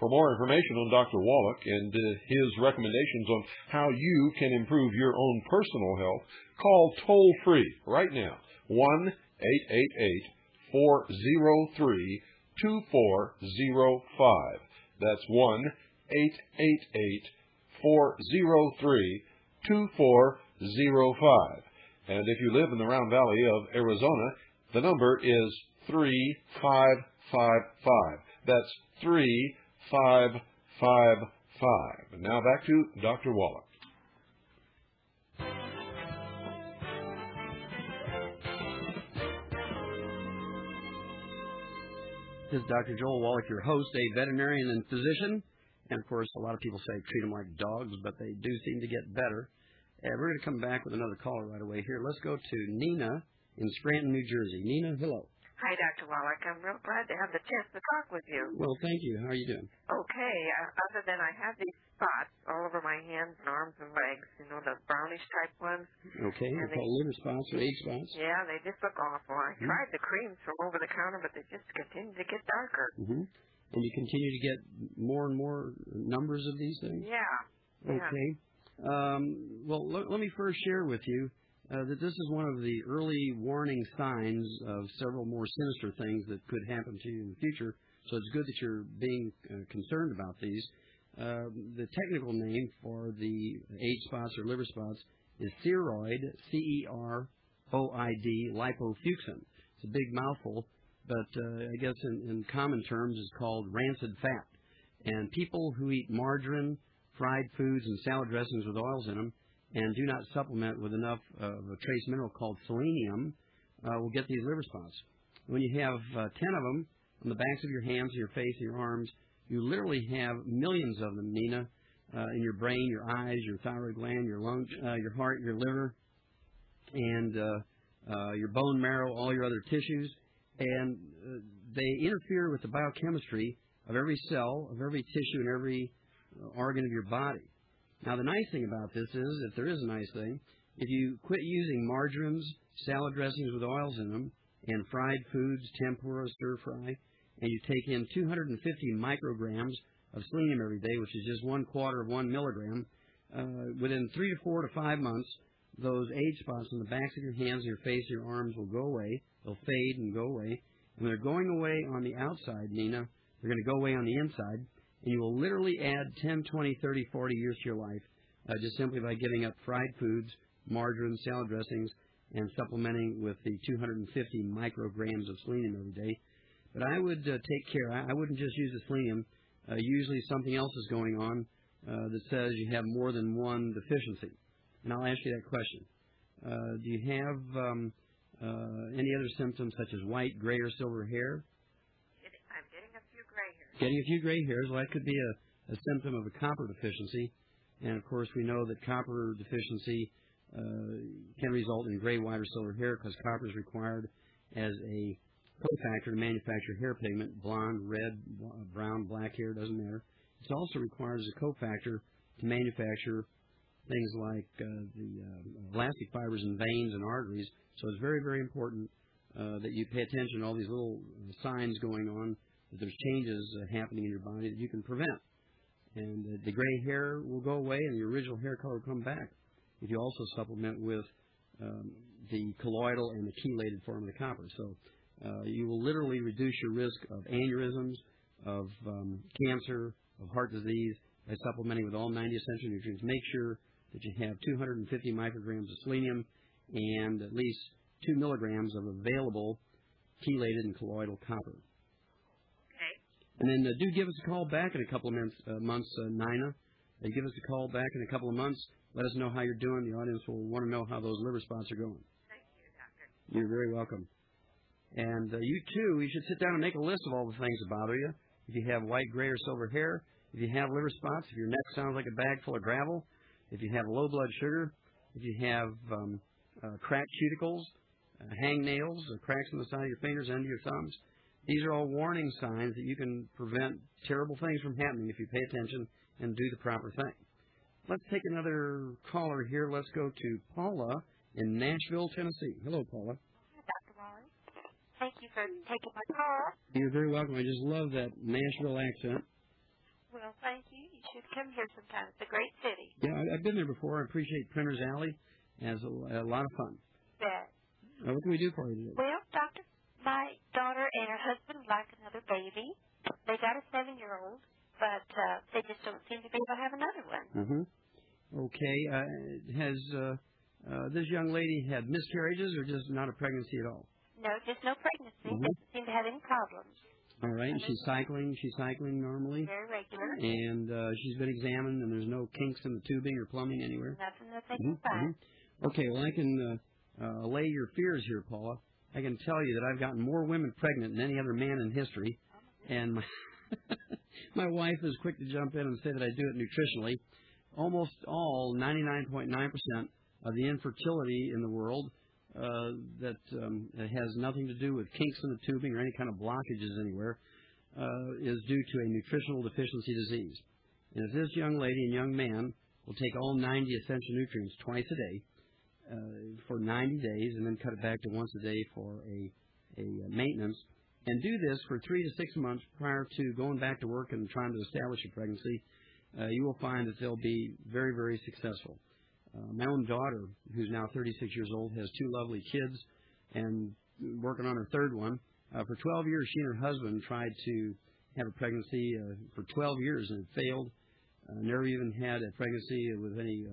For more information on Dr. Wallach and his recommendations on how you can improve your own personal health, call toll-free right now, 1-888-403-2405. That's 1-888-403-2405. And if you live in the Round Valley of Arizona, the number is 3555. That's 3555. And now back to Dr. Wallach. This is Dr. Joel Wallach, your host, a veterinarian and physician. And, of course, a lot of people say treat them like dogs, but they do seem to get better. And we're going to come back with another caller right away here. Let's go to Nina in Scranton, New Jersey. Nina, hello. Hi, Dr. Wallach. I'm real glad to have the chance to talk with you. Well, thank you. How are you doing? Okay. Other than I have these spots all over my hands and arms and legs, the brownish-type ones. Okay. They're called liver spots or age spots? Yeah, they just look awful. I tried the creams from over the counter, but they just continue to get darker. Mm-hmm. And you continue to get more and more numbers of these things? Yeah. Okay. Well, let me first share with you that this is one of the early warning signs of several more sinister things that could happen to you in the future. So it's good that you're being concerned about these. The technical name for the age spots or liver spots is ceroid, C-E-R-O-I-D, lipofusin. It's a big mouthful, but I guess in common terms it's called rancid fat. And people who eat margarine, fried foods, and salad dressings with oils in them and do not supplement with enough of a trace mineral called selenium will get these liver spots. When you have 10 of them on the backs of your hands, your face, and your arms, you literally have millions of them, Nina, in your brain, your eyes, your thyroid gland, your lungs, your heart, your liver, and your bone marrow, all your other tissues. And they interfere with the biochemistry of every cell, of every tissue, and every organ of your body. Now, the nice thing about this is, if there is a nice thing, if you quit using margarines, salad dressings with oils in them, and fried foods, tempura, stir-fry, and you take in 250 micrograms of selenium every day, which is just 1/4 of 1 milligram, within 3 to 4 to 5 months, those age spots on the backs of your hands, your face, your arms will go away. They'll fade and go away. And when they're going away on the outside, Nina, they're going to go away on the inside, and you will literally add 10, 20, 30, 40 years to your life just simply by giving up fried foods, margarine, salad dressings, and supplementing with the 250 micrograms of selenium every day. But I would take care. I wouldn't just use the selenium. Usually something else is going on that says you have more than one deficiency. And I'll ask you that question. Do you have any other symptoms such as white, gray, or silver hair? I'm getting a few gray hairs. Getting a few gray hairs, well, that could be a symptom of a copper deficiency. And, of course, we know that copper deficiency can result in gray, white, or silver hair because copper is required as a cofactor to manufacture hair pigment, blonde, red, brown, black hair, doesn't matter. It's also required as a cofactor to manufacture things like the elastic fibers in veins and arteries. So it's very, very important that you pay attention to all these little signs going on, that there's changes happening in your body that you can prevent. And the gray hair will go away and your original hair color will come back if you also supplement with the colloidal and the chelated form of the copper. So you will literally reduce your risk of aneurysms, of cancer, of heart disease by supplementing with all 90 essential nutrients. Make sure that you have 250 micrograms of selenium and at least 2 milligrams of available chelated and colloidal copper. Okay. And then do give us a call back in a couple of months, Nina. Give us a call back in a couple of months. Let us know how you're doing. The audience will want to know how those liver spots are going. Thank you, Doctor. You're very welcome. And you, too, you should sit down and make a list of all the things that bother you. If you have white, gray, or silver hair, if you have liver spots, if your neck sounds like a bag full of gravel, if you have low blood sugar, if you have cracked cuticles, hangnails, cracks in the side of your fingers, end of your thumbs, these are all warning signs that you can prevent terrible things from happening if you pay attention and do the proper thing. Let's take another caller here. Let's go to Paula in Nashville, Tennessee. Hello, Paula. Hi, Dr. Wallach. Thank you for taking my call. You're very welcome. I just love that Nashville accent. Well, thank you. You should come here sometime. It's a great city. Yeah, I've been there before. I appreciate Printer's Alley. It's a lot of fun. Bet. What can we do for you today? Well, Doctor, my daughter and her husband would like another baby. They got a 7-year-old, but they just don't seem to be able to have another one. Mm-hmm. Okay. Has this young lady had miscarriages or just not a pregnancy at all? No, just no pregnancy. Mm-hmm. Doesn't seem to have any problems. All right. And she's cycling normally? Very regular. And she's been examined, and there's no kinks in the tubing or plumbing anywhere? Nothing that they can find. Mm-hmm. Okay. Well, I can allay your fears here, Paula. I can tell you that I've gotten more women pregnant than any other man in history. And my wife is quick to jump in and say that I do it nutritionally. Almost all, 99.9% of the infertility in the world that has nothing to do with kinks in the tubing or any kind of blockages anywhere is due to a nutritional deficiency disease. And if this young lady and young man will take all 90 essential nutrients twice a day for 90 days and then cut it back to once a day for a maintenance, and do this for 3 to 6 months prior to going back to work and trying to establish a pregnancy, you will find that they'll be very, very successful. My own daughter, who's now 36 years old, has 2 lovely kids and working on her 3rd one. For 12 years, she and her husband tried to have a pregnancy for 12 years, and it failed. never even had a pregnancy with any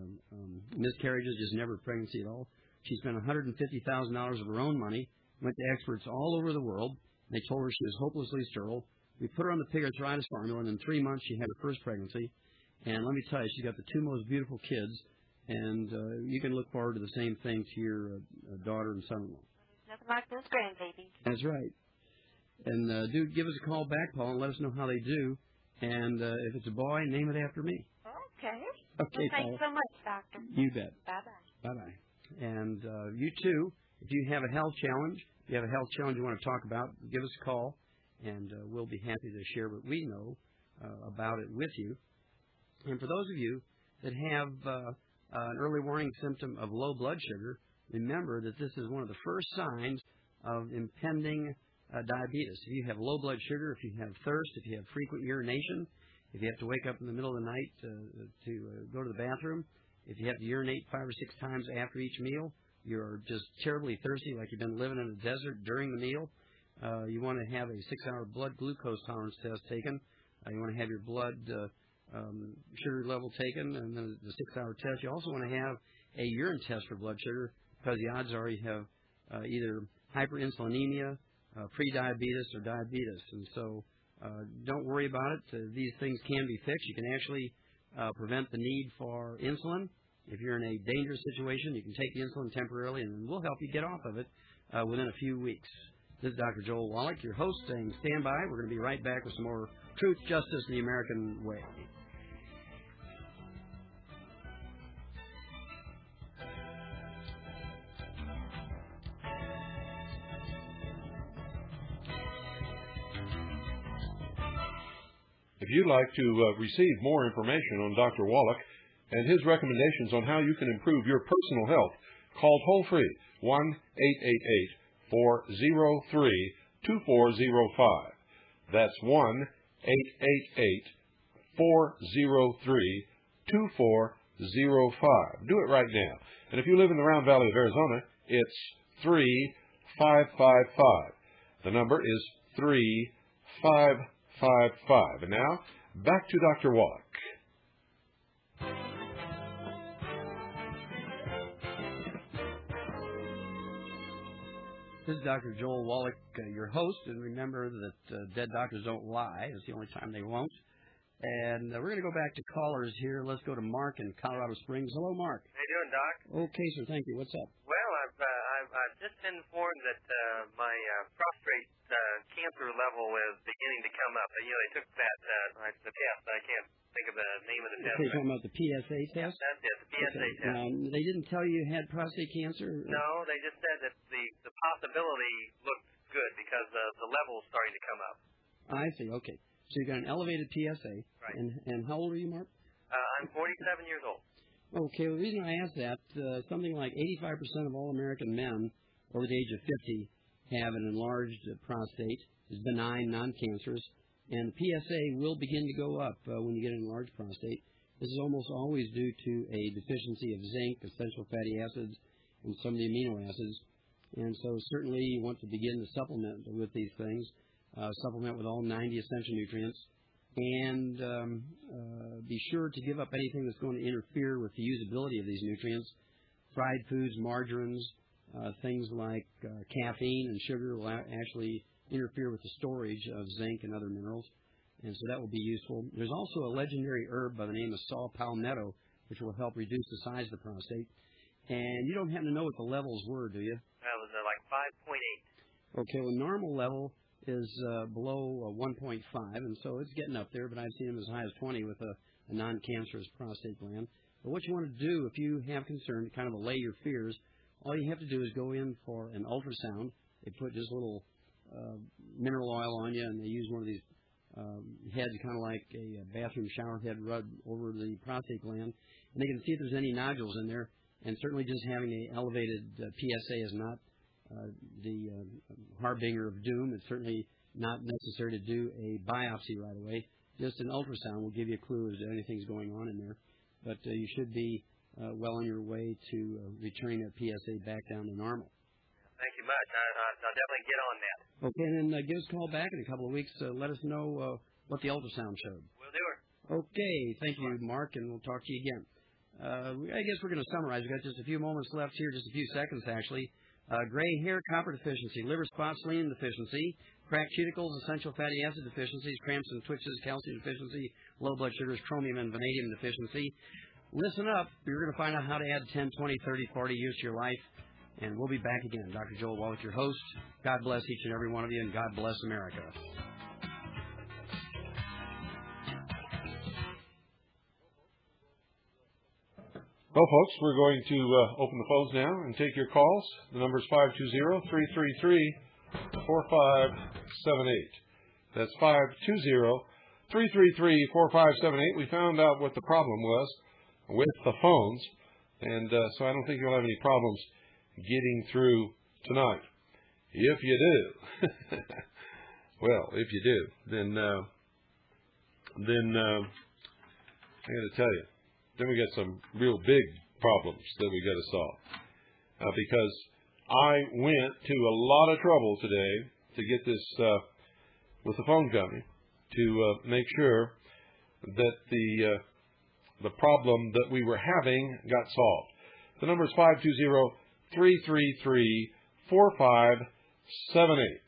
miscarriages, just never a pregnancy at all. She spent $150,000 of her own money, went to experts all over the world. They told her she was hopelessly sterile. We put her on the pig arthritis formula, and in 3 months she had her first pregnancy. And let me tell you, she's got the 2 most beautiful kids, and you can look forward to the same thing to your daughter and son-in-law. Nothing like those grandbabies. That's right. And do give us a call back, Paul, and let us know how they do. And if it's a boy, name it after me. Okay. Okay, well, thanks Paul. so much, Doctor. You bet. Bye-bye. Bye-bye. And you, too, if you have a health challenge, you want to talk about, give us a call, and we'll be happy to share what we know about it with you. And for those of you that have an early warning symptom of low blood sugar, remember that this is one of the first signs of impending diabetes. If you have low blood sugar, if you have thirst, if you have frequent urination, if you have to wake up in the middle of the night to go to the bathroom, if you have to urinate 5 or 6 times after each meal, you're just terribly thirsty like you've been living in a desert during the meal, you want to have a 6-hour blood glucose tolerance test taken. You want to have your blood sugar level taken, and then the 6-hour test. You also want to have a urine test for blood sugar because the odds are you have either hyperinsulinemia, prediabetes, or diabetes. And so don't worry about it. These things can be fixed. You can actually prevent the need for insulin. If you're in a dangerous situation, you can take the insulin temporarily, and we'll help you get off of it within a few weeks. This is Dr. Joel Wallach, your host, saying stand by. We're going to be right back with some more Truth, Justice, and the American Way. If you'd like to receive more information on Dr. Wallach and his recommendations on how you can improve your personal health, call toll-free 1-888-403-2405. That's 1-888-403-2405. Do it right now. And if you live in the Round Valley of Arizona, it's 3555. The number is 3555. And now, back to Dr. Wallach. This is Dr. Joel Wallach, your host, and remember that dead doctors don't lie. It's the only time they won't. And we're going to go back to callers here. Let's go to Mark in Colorado Springs. Hello, Mark. How you doing, Doc? Okay, sir. Thank you. What's up? Well, I've just been informed that my prostate cancer level is beginning to come up. You know, they took that the test. I can't think of the name of the test. Okay, you're talking about the PSA test? That's it, the PSA test. They didn't tell you you had prostate cancer? No, they just said that the possibility looked good because the level is starting to come up. I see. Okay. So you got an elevated PSA. Right. And how old are you, Mark? I'm 47 years old. Okay. Well, the reason I asked that, something like 85% of all American men over the age of 50 have an enlarged prostate. It's benign, non-cancerous. And the PSA will begin to go up when you get an enlarged prostate. This is almost always due to a deficiency of zinc, essential fatty acids, and some of the amino acids. And so certainly you want to begin to supplement with these things, supplement with all 90 essential nutrients, and be sure to give up anything that's going to interfere with the usability of these nutrients. Fried foods, margarines, things like caffeine and sugar will actually interfere with the storage of zinc and other minerals, and so that will be useful. There's also a legendary herb by the name of saw palmetto, which will help reduce the size of the prostate. And you don't happen to know what the levels were, do you? That was like 5.8. Okay, well, normal level is below 1.5, and so it's getting up there, but I've seen them as high as 20 with a non-cancerous prostate gland. But what you want to do if you have concern to kind of allay your fears, all you have to do is go in for an ultrasound. They put just a little mineral oil on you, and they use one of these heads, kind of like a bathroom shower head, rubbed over the prostate gland, and they can see if there's any nodules in there. And certainly just having an elevated PSA is not the harbinger of doom. It's certainly not necessary to do a biopsy right away. Just an ultrasound will give you a clue as to anything's going on in there. But you should be well on your way to returning that PSA back down to normal. Thank you much. I'll definitely get on that. Okay, and then give us a call back in a couple of weeks. Let us know what the ultrasound showed. We'll do it. Okay, thank you, Mark, and we'll talk to you again. I guess we're going to summarize. We've got just a few moments left here, just a few seconds, actually. Gray hair, copper deficiency, liver spots, selenium deficiency, cracked cuticles, essential fatty acid deficiencies, cramps and twitches, calcium deficiency, low blood sugars, chromium and vanadium deficiency. Listen up. You're going to find out how to add 10, 20, 30, 40 years to your life, and we'll be back again. Dr. Joel Wallach, your host. God bless each and every one of you, and God bless America. Well, folks, we're going to open the phones now and take your calls. The number is 520-333-4578. That's 520-333-4578. We found out what the problem was with the phones, and so I don't think you'll have any problems getting through tonight. If you do, well, if you do, then I got to tell you, then we got some real big problems that we got to solve. Because I went to a lot of trouble today to get this with the phone company to make sure that the problem that we were having got solved. The number is 520-333-4578.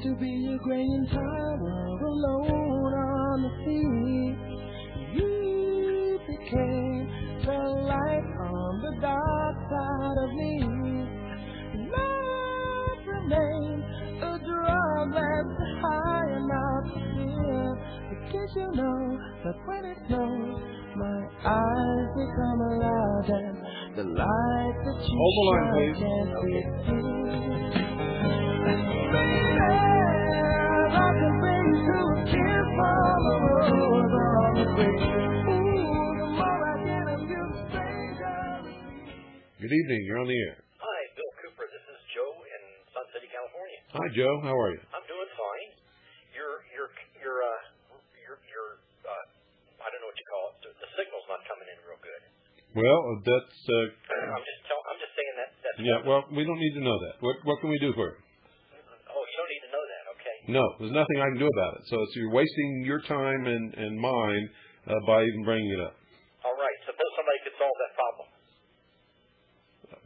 To be a great tower alone on the sea, you became the light on the dark side of me. Love remained a drum that's high enough to feel. Because you know that when it snows, my eyes become alive and the light that you shine can't be seen. Good evening. You're on the air. Hi, Bill Cooper. This is Joe in Sun City, California. Hi, Joe. How are you? I'm doing fine. Your I don't know what you call it. The signal's not coming in real good. Well, that's. I'm just saying that. That's yeah. Well, we don't need to know that. What can we do for you? Oh, you don't need to know that. Okay. No, there's nothing I can do about it. So you're wasting your time and mine by even bringing it up. All right. Suppose somebody could solve that problem.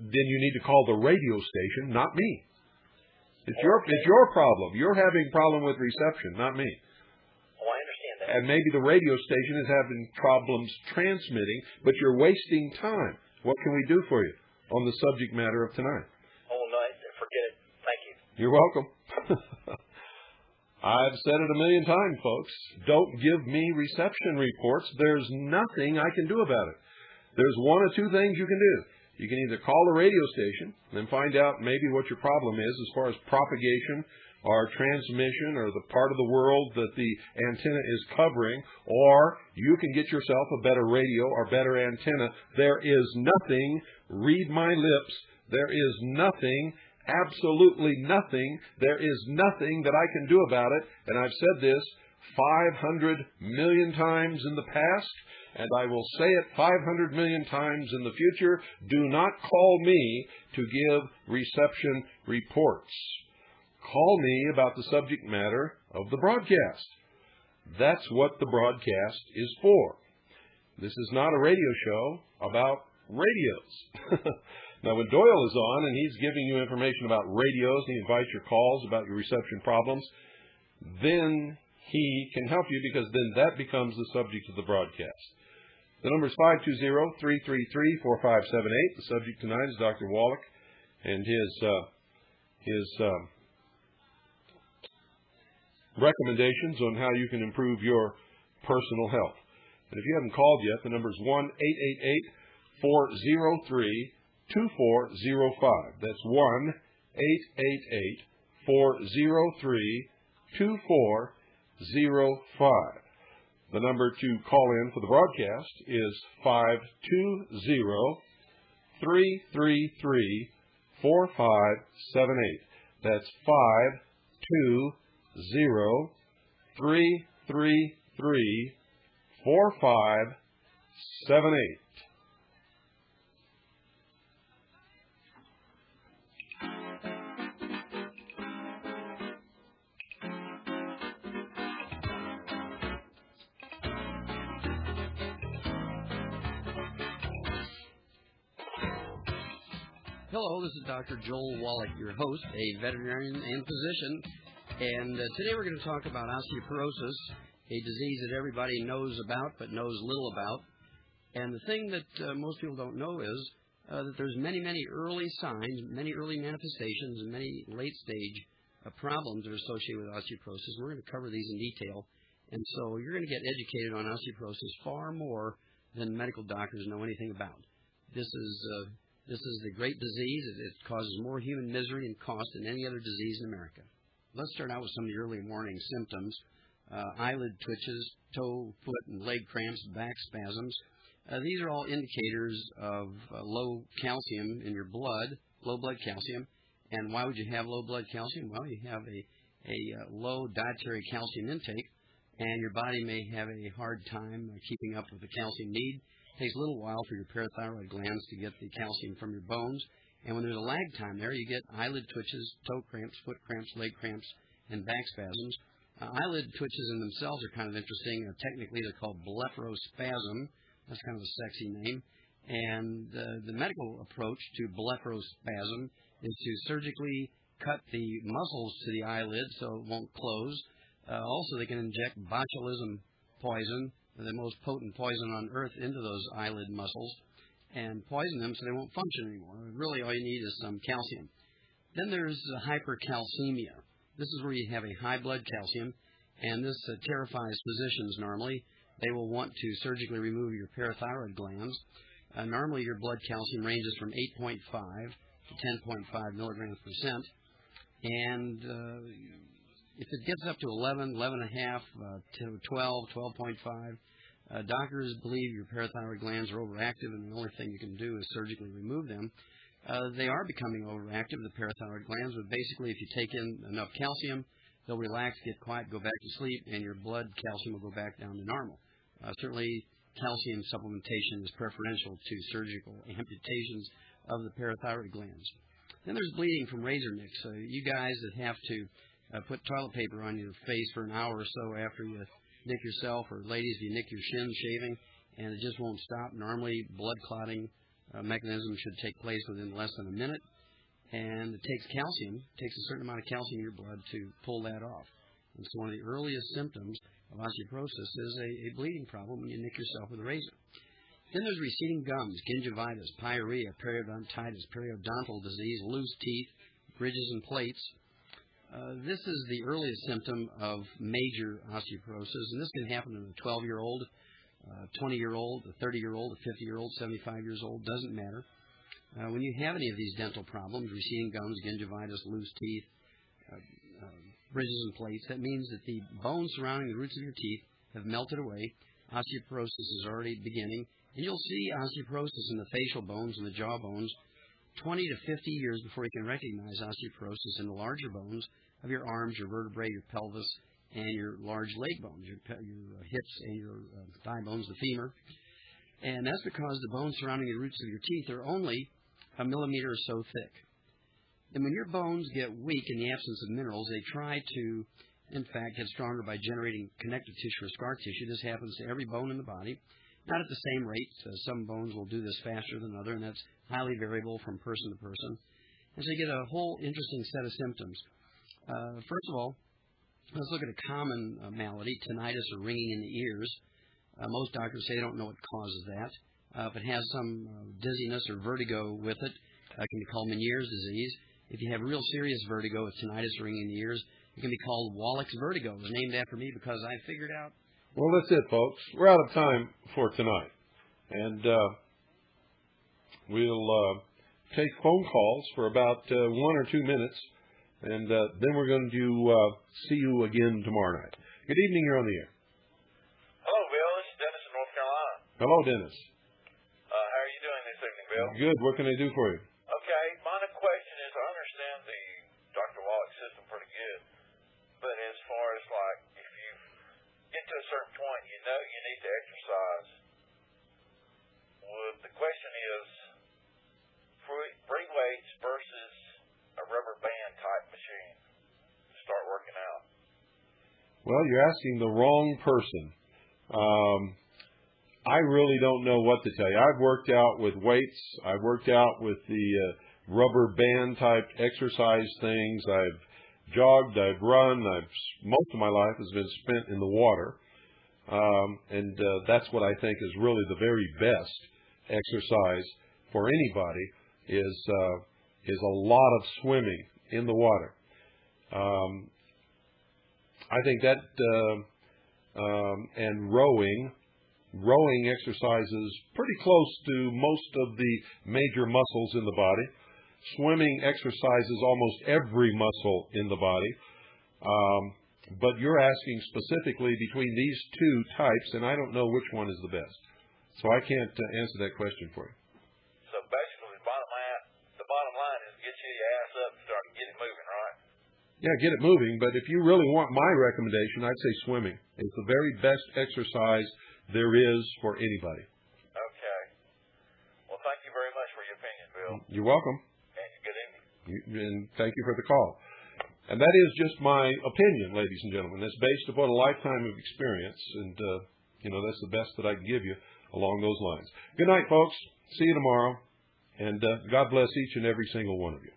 Then you need to call the radio station, not me. It's your problem. You're having problem with reception, not me. Oh, I understand that. And maybe the radio station is having problems transmitting, but you're wasting time. What can we do for you on the subject matter of tonight? Oh, no, forget it. Thank you. You're welcome. I've said it a million times, folks. Don't give me reception reports. There's nothing I can do about it. There's one or two things you can do. You can either call the radio station and find out maybe what your problem is as far as propagation or transmission or the part of the world that the antenna is covering, or you can get yourself a better radio or better antenna. There is nothing, read my lips, there is nothing, absolutely nothing, there is nothing that I can do about it. And I've said this 500 million times in the past, and I will say it 500 million times in the future. Do not call me to give reception reports. Call me about the subject matter of the broadcast. That's what the broadcast is for. This is not a radio show about radios. Now, when Doyle is on and he's giving you information about radios, he invites your calls about your reception problems, then he can help you, because then that becomes the subject of the broadcast. The number is 520-333-4578. The subject tonight is Dr. Wallach and his recommendations on how you can improve your personal health. And if you haven't called yet, the number is 1-888-403-2405. That's 1-888-403-2405. The number to call in for the broadcast is 520-333-4578. That's 520-333-4578. Hello, this is Dr. Joel Wallach, your host, a veterinarian and physician. And today we're going to talk about osteoporosis, a disease that everybody knows about but knows little about. And the thing that most people don't know is that there's many, many early signs, many early manifestations, and many late-stage problems that are associated with osteoporosis. We're going to cover these in detail. And so you're going to get educated on osteoporosis far more than medical doctors know anything about. This is the great disease. It causes more human misery and cost than any other disease in America. Let's start out with some of the early warning symptoms. Eyelid twitches, toe, foot, and leg cramps, back spasms. These are all indicators of low calcium in your blood, low blood calcium. And why would you have low blood calcium? Well, you have a low dietary calcium intake, and your body may have a hard time keeping up with the calcium need. It takes a little while for your parathyroid glands to get the calcium from your bones. And when there's a lag time there, you get eyelid twitches, toe cramps, foot cramps, leg cramps, and back spasms. Eyelid twitches in themselves are kind of interesting. Technically, they're called blepharospasm. That's kind of a sexy name. And the medical approach to blepharospasm is to surgically cut the muscles to the eyelid so it won't close. Also, they can inject botulism poison, the most potent poison on earth, into those eyelid muscles and poison them so they won't function anymore. Really, all you need is some calcium. Then there's hypercalcemia. This is where you have a high blood calcium, and this terrifies physicians normally. They will want to surgically remove your parathyroid glands. Normally, your blood calcium ranges from 8.5 to 10.5 milligrams percent. And if it gets up to 11, 11.5 to 12, 12.5, doctors believe your parathyroid glands are overactive, and the only thing you can do is surgically remove them. They are becoming overactive, the parathyroid glands, but basically if you take in enough calcium, they'll relax, get quiet, go back to sleep, and your blood calcium will go back down to normal. Certainly, calcium supplementation is preferential to surgical amputations of the parathyroid glands. Then there's bleeding from razor nicks. You guys that have to put toilet paper on your face for an hour or so after you nick yourself, or ladies, if you nick your shin shaving and it just won't stop. Normally, blood clotting mechanism should take place within less than a minute, and it takes calcium. It takes a certain amount of calcium in your blood to pull that off. And so one of the earliest symptoms of osteoporosis is a bleeding problem when you nick yourself with a razor. Then there's receding gums, gingivitis, pyorrhea, periodontitis, periodontal disease, loose teeth, bridges and plates. This is the earliest symptom of major osteoporosis, and this can happen in a 12-year-old, 20-year-old, a 30-year-old, a 50-year-old, 75 years old, doesn't matter. When you have any of these dental problems, receding gums, gingivitis, loose teeth, bridges and plates, that means that the bones surrounding the roots of your teeth have melted away. Osteoporosis is already beginning, and you'll see osteoporosis in the facial bones and the jaw bones 20 to 50 years before you can recognize osteoporosis in the larger bones of your arms, your vertebrae, your pelvis, and your large leg bones, your hips and your thigh bones, the femur. And that's because the bones surrounding the roots of your teeth are only a millimeter or so thick. And when your bones get weak in the absence of minerals, they try to, in fact, get stronger by generating connective tissue or scar tissue. This happens to every bone in the body. Not at the same rate. Some bones will do this faster than others, and that's highly variable from person to person. And so you get a whole interesting set of symptoms. First of all, let's look at a common malady, tinnitus or ringing in the ears. Most doctors say they don't know what causes that. If it has some dizziness or vertigo with it, it can be called Meniere's disease. If you have real serious vertigo with tinnitus or ringing in the ears, it can be called Wallach's vertigo. It was named after me because I figured out. Well, that's it, folks. We're out of time for tonight. And we'll take phone calls for about 1 or 2 minutes, and then we're going to see you again tomorrow night. Good evening. You're on the air. Hello, Hello, Dennis. How are you doing this evening, Bill? Good. What can I do for you? Okay. My question is, I understand the Dr. Wallach system pretty good, but as far as like if you get to a certain point, you know you need to exercise. The question is, free weights versus a rubber band type machine to start working out. Well, you're asking the wrong person. I really don't know what to tell you. I've worked out with weights. I've worked out with the rubber band type exercise things. I've jogged. I've run. Most of my life has been spent in the water, and that's what I think is really the very best exercise for anybody is a lot of swimming in the water. I think that and rowing exercises pretty close to most of the major muscles in the body. Swimming exercises almost every muscle in the body. But you're asking specifically between these two types, and I don't know which one is the best. So I can't answer that question for you. So basically, the bottom line is get your ass up and start getting moving, right? Yeah, get it moving. But if you really want my recommendation, I'd say swimming. It's the very best exercise there is for anybody. Okay. Well, thank you very much for your opinion, Bill. You're welcome. And good evening. And thank you for the call. And that is just my opinion, ladies and gentlemen. It's based upon a lifetime of experience, and that's the best that I can give you along those lines. Good night, folks. See you tomorrow, and God bless each and every single one of you.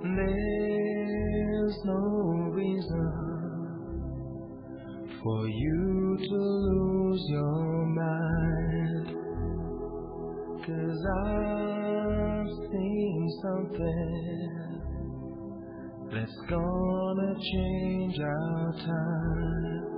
There's no reason for you to lose your mind, 'cause I've seen something that's gonna change our time.